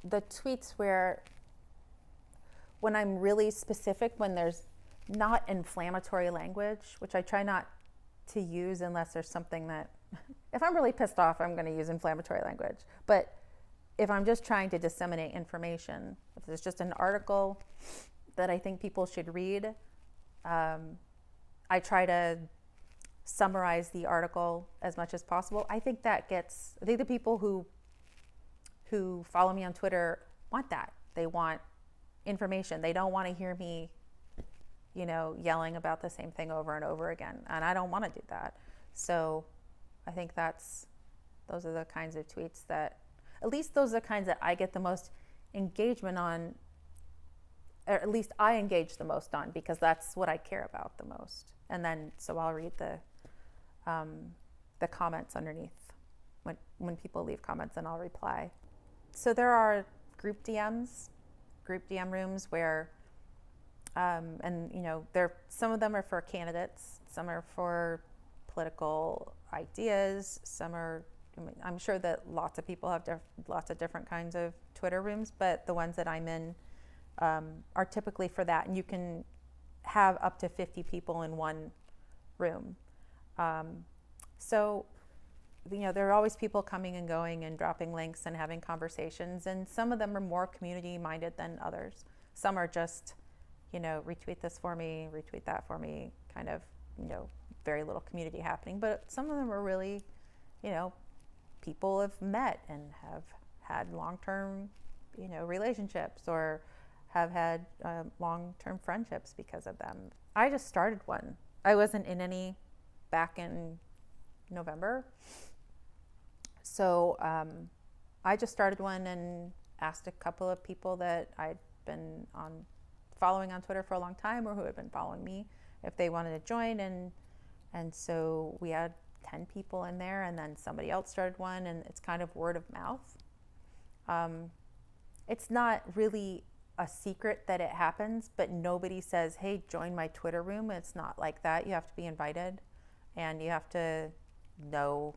the tweets where when I'm really specific, when there's not inflammatory language, which I try not to use unless there's something that, if I'm really pissed off, I'm going to use inflammatory language. But if I'm just trying to disseminate information, if there's just an article that I think people should read, I try to summarize the article as much as possible. I think the people who follow me on Twitter want that. They want information. They don't want to hear me, yelling about the same thing over and over again. And I don't want to do that. So I think those are the kinds of tweets that, at least those are the kinds that I get the most engagement on, or at least I engage the most on, because that's what I care about the most. And then, so I'll read the comments underneath. When people leave comments, and I'll reply. So there are group DM rooms where, some of them are for candidates, some are for political ideas, I'm sure that lots of people have lots of different kinds of Twitter rooms, but the ones that I'm in are typically for that, and you can have up to 50 people in one room. So there are always people coming and going and dropping links and having conversations, and some of them are more community minded than others. Some are just, retweet this for me, retweet that for me, kind of, very little community happening. But some of them are really, people have met and have had long-term, relationships, or have had long-term friendships because of them. I just started one. I wasn't in any back in November. So I just started one and asked a couple of people that I'd been following on Twitter for a long time, or who had been following me, if they wanted to join. And so we had 10 people in there, and then somebody else started one, and it's kind of word of mouth. It's not really a secret that it happens, but nobody says, hey, join my Twitter room. It's not like that. You have to be invited, and you have to know,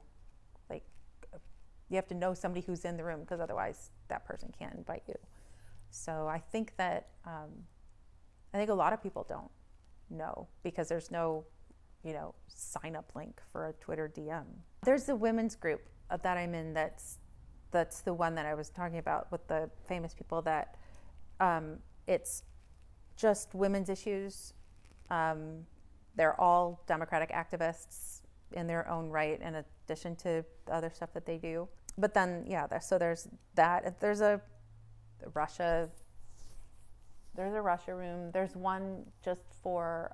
somebody who's in the room, because otherwise that person can't invite you. So I think that, I think a lot of people don't know, because there's no, sign up link for a Twitter DM. There's the women's group that I'm in. That's the one that I was talking about with the famous people, that it's just women's issues. They're all Democratic activists in their own right, in addition to the other stuff that they do. But then, so there's that. There's a Russia room. There's one just for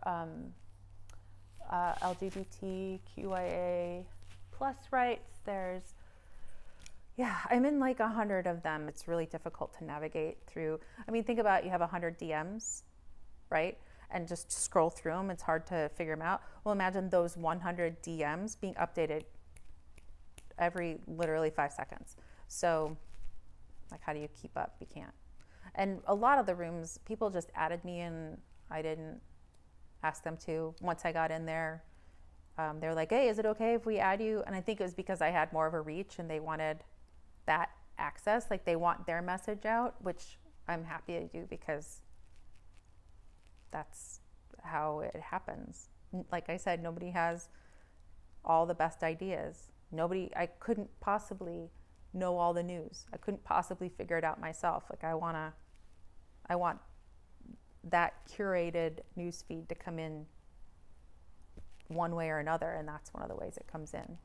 LGBTQIA plus rights. I'm in like 100 of them. It's really difficult to navigate through. I mean, think about, you have 100 DMs, right? And just scroll through them. It's hard to figure them out. Well, imagine those 100 DMs being updated every literally 5 seconds. So, how do you keep up? You can't. And a lot of the rooms, people just added me, and I didn't ask them to. Once I got in there, they were like, hey, is it okay if we add you? And I think it was because I had more of a reach, and they wanted that access. They want their message out, which I'm happy to do, because that's how it happens. Like I said, nobody has all the best ideas. I couldn't possibly know all the news. I couldn't possibly figure it out myself. I want that curated news feed to come in one way or another, and that's one of the ways it comes in.